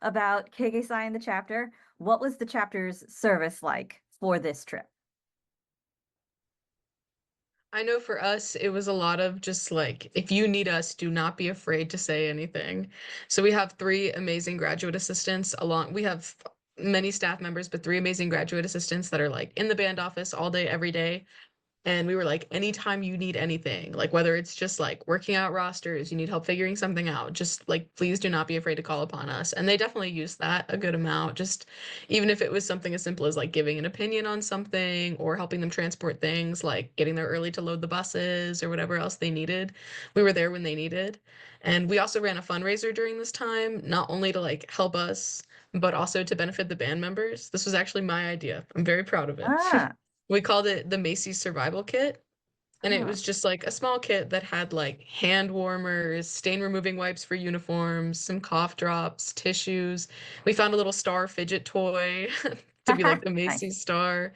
about KK Psi in the chapter. What was the chapter's service like for this trip? I know for us, it was a lot of just like, if you need us, do not be afraid to say anything. So we have three amazing graduate assistants along, we have many staff members, but three amazing graduate assistants that are like in the band office all day, every day. And we were like, anytime you need anything, like whether it's just like working out rosters, you need help figuring something out, just like please do not be afraid to call upon us. And they definitely used that a good amount, just even if it was something as simple as like giving an opinion on something or helping them transport things, like getting there early to load the buses or whatever else they needed. We were there when they needed. And we also ran a fundraiser during this time, not only to like help us, but also to benefit the band members. This was actually my idea. I'm very proud of it. Ah, We called it the Macy Survival Kit. And it ah, was just like a small kit that had like hand warmers, stain removing wipes for uniforms, some cough drops, tissues. We found a little star fidget toy to be like the nice. Macy's star.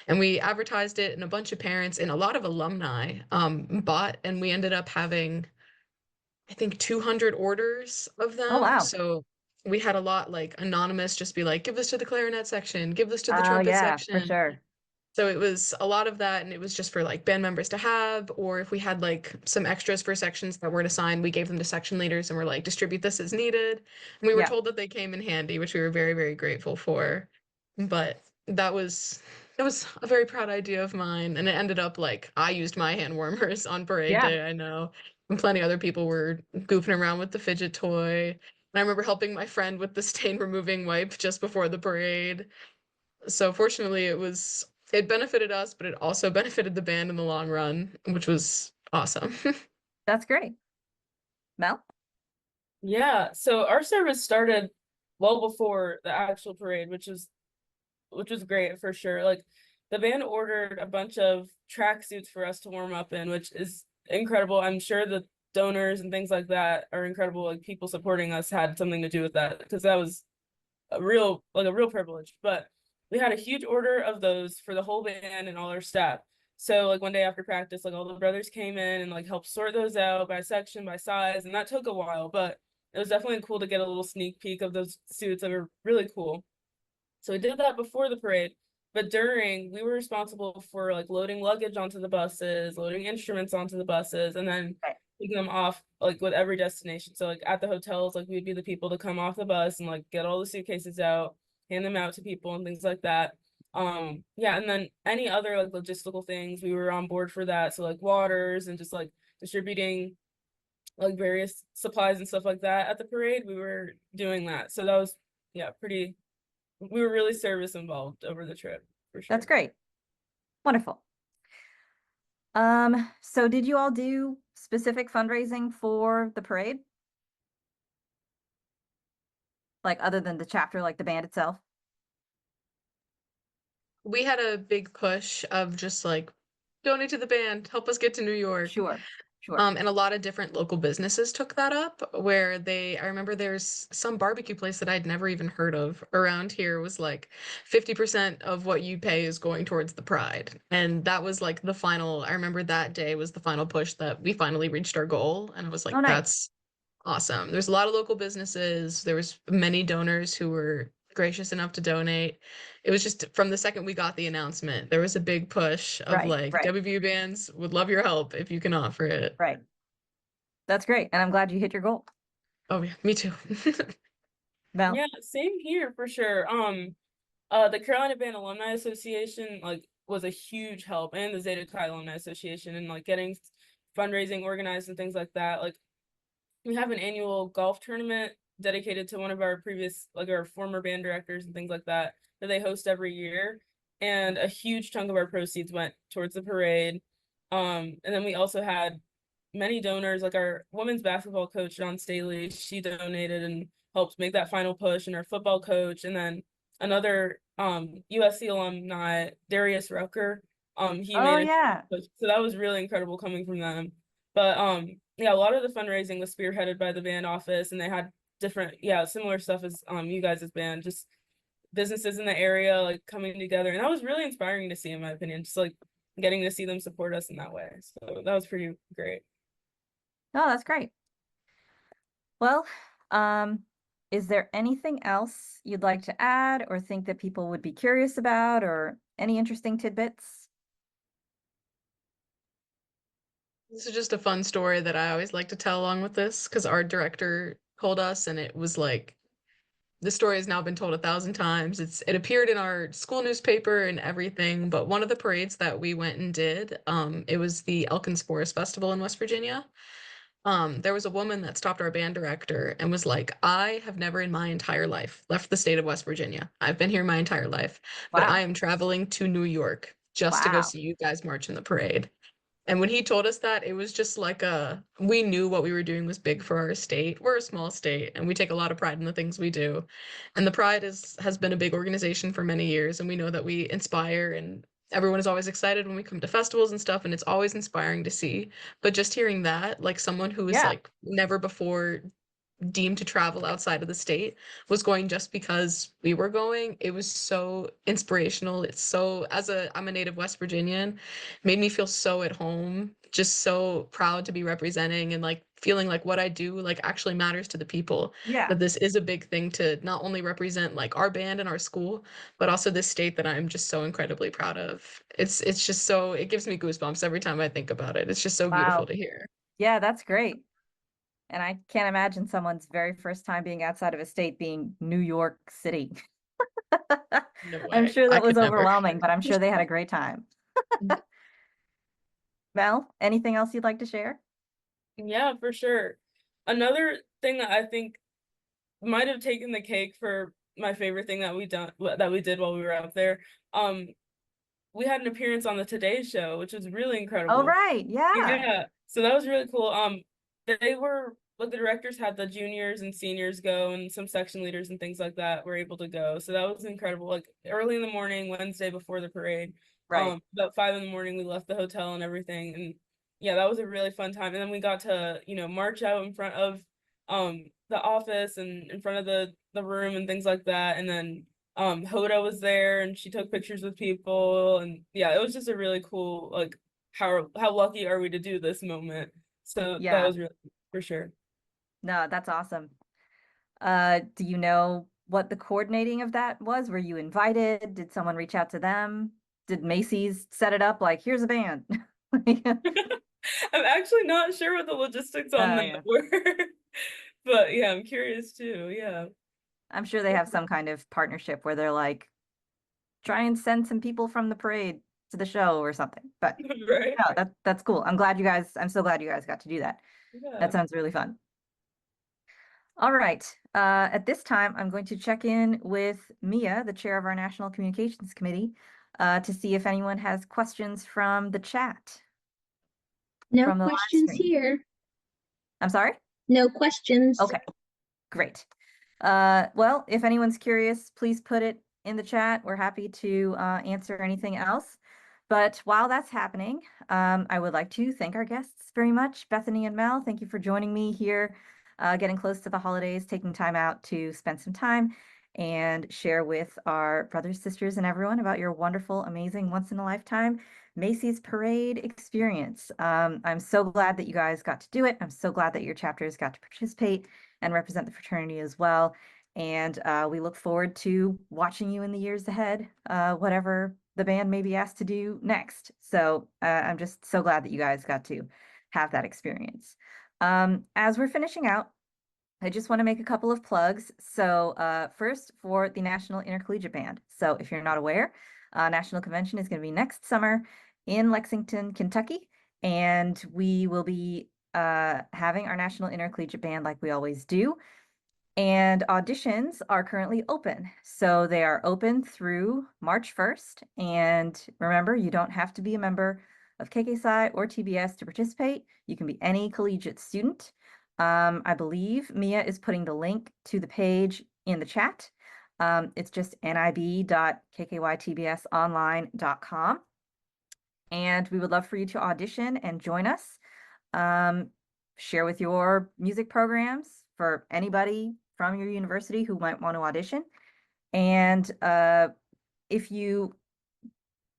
And we advertised it, and a bunch of parents and a lot of alumni bought. And we ended up having, I think, 200 orders of Oh, them. wow. So we had a lot like anonymous, just be like, give this to the clarinet section, give this to the Oh, trumpet yeah, for section. sure. So it was a lot of that, and it was just for like band members to have, or if we had like some extras for sections that weren't assigned, we gave them to section leaders and we're like, distribute this as needed. And we were Yeah. told that they came in handy, which we were very, very grateful for. But that was a very proud idea of mine. And it ended up like I used my hand warmers on parade Yeah. day, I know. And plenty other people were goofing around with the fidget toy. And I remember helping my friend with the stain removing wipe just before the parade. So fortunately, it benefited us, but it also benefited the band in the long run, which was awesome. That's great. Mel? Yeah, so our service started well before the actual parade, which was great for sure. Like the band ordered a bunch of track suits for us to warm up in, which is incredible. I'm sure the donors and things like that are incredible. Like people supporting us had something to do with that because that was a real privilege. But we had a huge order of those for the whole band and all our staff. So like one day after practice, like all the brothers came in and like helped sort those out by section, by size, and that took a while, but it was definitely cool to get a little sneak peek of those suits that were really cool. So we did that before the parade, but during we were responsible for like loading luggage onto the buses, loading instruments onto the buses, and then Right. taking them off like with every destination. So like at the hotels, like we'd be the people to come off the bus and like get all the suitcases out, hand them out to people and things like that. Yeah, and then any other like logistical things, we were on board for that. So like waters and just like distributing like various supplies and stuff like that at the parade, we were doing that. So that was yeah, pretty we were really service involved over the trip for sure. That's great. Wonderful. So did you all do specific fundraising for the parade? Like other than the chapter, like the band itself? We had a big push of just like donate to the band, help us get to New York. Sure. Sure. And a lot of different local businesses took that up where I remember there's some barbecue place that I'd never even heard of around here was like 50% of what you pay is going towards the pride. And that was like I remember that day was the final push that we finally reached our goal. And I was Oh, like, nice. that's awesome. There's a lot of local businesses. There was many donors who were gracious enough to donate. It was just from the second we got the announcement, there was a big push of Right, like right, WVU bands would love your help if you can offer it. right. That's great. And I'm glad you hit your goal. Oh yeah, me too. Mel? Yeah, same here for sure. The Carolina Band Alumni Association like was a huge help, and the Zeta Chi Alumni Association, and like getting fundraising organized and things like that. Like we have an annual golf tournament dedicated to one of our our former band directors and things like that they host every year. And a huge chunk of our proceeds went towards the parade. And then we also had many donors, like our women's basketball coach, John Staley, she donated and helped make that final push, and our football coach, and then another USC alumni, Darius Rucker, he Oh, made yeah. a push. So that was really incredible coming from them. But yeah, a lot of the fundraising was spearheaded by the band office, and they had different, similar stuff as you guys' band, just businesses in the area like coming together. And that was really inspiring to see, in my opinion, just like getting to see them support us in that way. So that was pretty great. Oh, that's great. Well, is there anything else you'd like to add or think that people would be curious about, or any interesting tidbits? This is just a fun story that I always like to tell along with this because our director told us, and it was like the story has now been told 1,000 times. It appeared in our school newspaper and everything. But one of the parades that we went and did, it was the Elkins Forest Festival in West Virginia. There was a woman that stopped our band director and was like, I have never in my entire life left the state of West Virginia. I've been here my entire life, but I Wow. am traveling to New York just to go Wow. see you guys march in the parade. And when he told us that, it was just like we knew what we were doing was big for our state. We're a small state and we take a lot of pride in the things we do. And the Pride has been a big organization for many years. And we know that we inspire, and everyone is always excited when we come to festivals and stuff. And it's always inspiring to see. But just hearing that, like someone who was Yeah. like never before deemed to travel outside of the state was going just because we were going, it was so inspirational. It's so, I'm a native West Virginian, made me feel so at home, just so proud to be representing, and like feeling like what I do like actually matters to the people, Yeah. that this is a big thing to not only represent like our band and our school, but also this state that I'm just so incredibly proud of. It's just so, it gives me goosebumps every time I think about it. It's just so beautiful Wow. to hear. Yeah, that's great. And I can't imagine someone's very first time being outside of a state being New York City. No I'm way. sure I that was could never. overwhelming, but I'm sure they had a great time. Mel, anything else you'd like to share? Yeah, for sure. Another thing that I think might have taken the cake for my favorite thing that we did while we were out there. We had an appearance on the Today Show, which was really Oh, incredible. right. Yeah. Yeah, so that was really cool. They were like the directors had the juniors and seniors go, and some section leaders and things like that were able to go. So that was incredible. Like early in the morning, Wednesday before the parade. Right. About 5 in the morning, we left the hotel and everything, and yeah, that was a really fun time. And then we got to march out in front of the office and in front of the room and things like that. And then Hoda was there and she took pictures with people, and yeah, it was just a really cool, like, how lucky are we to do this moment. So that Yeah. was really for sure. No, that's awesome. Do you know what the coordinating of that was? Were you invited? Did someone reach out to them? Did Macy's set it up like, here's a band? I'm actually not sure what the logistics on that Yeah. were, but yeah, I'm curious too. Yeah. I'm sure they have some kind of partnership where they're like, try and send some people from the parade to the show or something. But Right. no, that's cool. I'm so glad you guys got to do that. Yeah. That sounds really fun. All right. At this time, I'm going to check in with Mia, the chair of our National Communications Committee, to see if anyone has questions from the chat. No From the live questions stream. here. I'm sorry? No questions. Okay, great. Well, if anyone's curious, please put it in the chat. We're happy to answer anything else. But while that's happening, I would like to thank our guests very much. Bethany and Mel, thank you for joining me here, getting close to the holidays, taking time out to spend some time and share with our brothers, sisters, and everyone about your wonderful, amazing, once-in-a-lifetime Macy's Parade experience. I'm so glad that you guys got to do it. I'm so glad that your chapters got to participate and represent the fraternity as well. And we look forward to watching you in the years ahead, whatever the band may be asked to do next. So I'm just so glad that you guys got to have that experience. As we're finishing out, I just want to make a couple of plugs. So first, for the National Intercollegiate Band. So if you're not aware, National Convention is going to be next summer in Lexington, Kentucky, and we will be having our National Intercollegiate Band like we always do. And auditions are currently open. So they are open through March 1st. And remember, you don't have to be a member of KKSI or TBS to participate. You can be any collegiate student. I believe Mia is putting the link to the page in the chat. It's just nib.kkytbsonline.com. And we would love for you to audition and join us. Share with your music programs for anybody from your university who might want to audition. And if you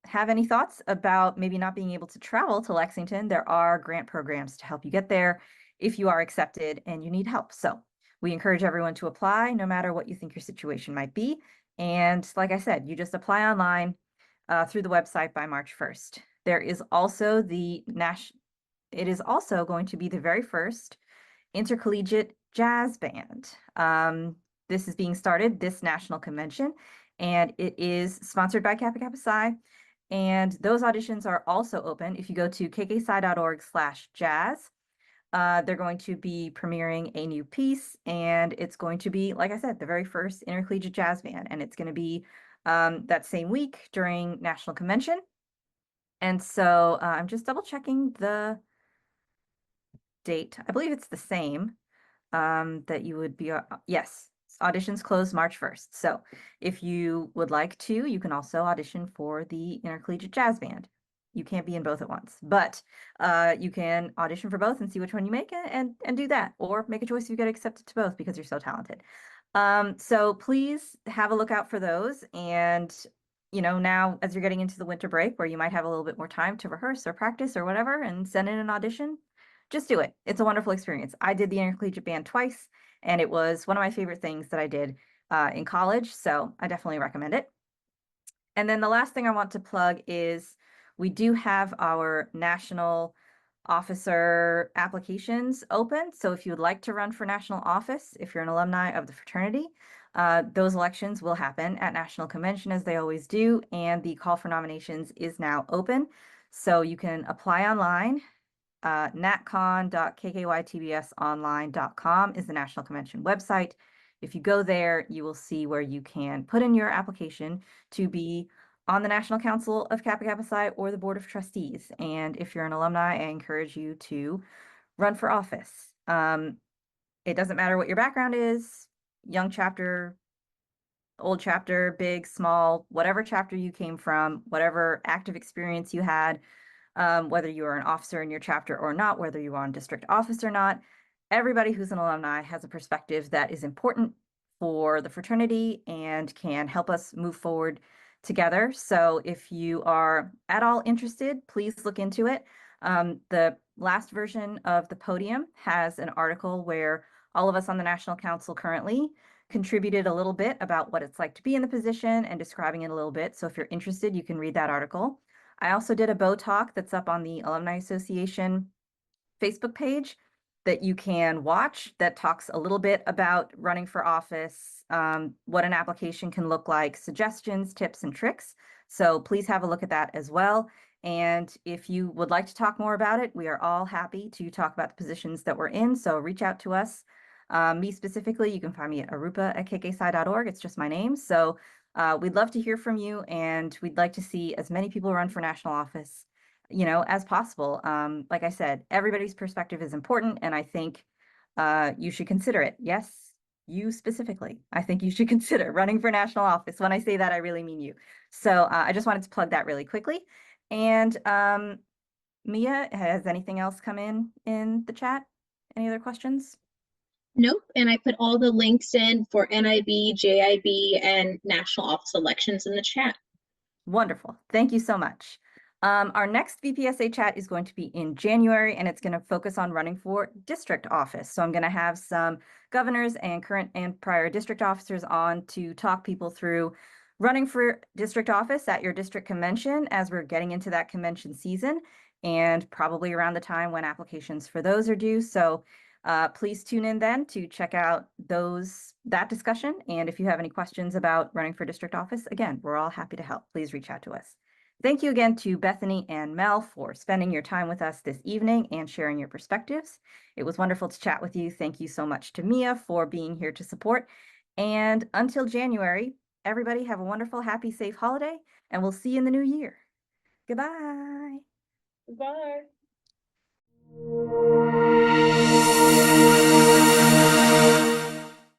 have any thoughts about maybe not being able to travel to Lexington, there are grant programs to help you get there if you are accepted and you need help. So we encourage everyone to apply no matter what you think your situation might be. And like I said, you just apply online through the website by March 1st. There is also it is also going to be the very first intercollegiate jazz band. This is being started this national convention, and it is sponsored by Kappa Kappa Psi. And those auditions are also open. If you go to kkpsi.org/jazz, they're going to be premiering a new piece, and it's going to be, like I said, the very first intercollegiate jazz band, and it's going to be that same week during national convention. And so I'm just double checking the date. I believe it's the same that you would be, yes, auditions close March 1st. So if you would like to, you can also audition for the Intercollegiate Jazz Band. You can't be in both at once, but you can audition for both and see which one you make and do that, or make a choice if you get accepted to both because you're so talented. So please have a look out for those. And, you know, now as you're getting into the winter break where you might have a little bit more time to rehearse or practice or whatever and send in an audition, just do it. It's a wonderful experience. I did the intercollegiate band twice, and it was one of my favorite things that I did in college. So I definitely recommend it. And then the last thing I want to plug is we do have our national officer applications open. So if you would like to run for national office, if you're an alumni of the fraternity, those elections will happen at National Convention as they always do. And the call for nominations is now open. So you can apply online. natcon.kkytbsonline.com is the National Convention website. If you go there, you will see where you can put in your application to be on the National Council of Kappa Kappa Psi or the Board of Trustees. And if you're an alumni, I encourage you to run for office. It doesn't matter what your background is, young chapter, old chapter, big, small, whatever chapter you came from, whatever active experience you had, whether you are an officer in your chapter or not, whether you are on district office or not, everybody who's an alumni has a perspective that is important for the fraternity and can help us move forward together. So if you are at all interested, please look into it. The last version of the podium has an article where all of us on the National Council currently contributed a little bit about what it's like to be in the position and describing it a little bit. So if you're interested, you can read that article. I also did a bow talk that's up on the Alumni Association Facebook page that you can watch that talks a little bit about running for office, what an application can look like, suggestions, tips, and tricks. So please have a look at that as well. And if you would like to talk more about it, we are all happy to talk about the positions that we're in. So reach out to us. Me specifically, you can find me at arupa@kksci.org. It's just my name. So we'd love to hear from you, and we'd like to see as many people run for national office, you know, as possible. Like I said, everybody's perspective is important, and I think you should consider it. Yes, you specifically. I think you should consider running for national office. When I say that, I really mean you. So I just wanted to plug that really quickly. And Mia, has anything else come in the chat? Any other questions? Nope. And I put all the links in for NIB, JIB, and national office elections in the chat. Wonderful. Thank you so much. Our next VPSA chat is going to be in January, and it's going to focus on running for district office. So I'm going to have some governors and current and prior district officers on to talk people through running for district office at your district convention as we're getting into that convention season, and probably around the time when applications for those are due. So please tune in then to check out that discussion. And if you have any questions about running for district office, again, we're all happy to help. Please reach out to us. Thank you again to Bethany and Mel for spending your time with us this evening and sharing your perspectives. It was wonderful to chat with you. Thank you so much to Mia for being here to support. And until January, everybody have a wonderful, happy, safe holiday, and we'll see you in the new year. Goodbye. Bye.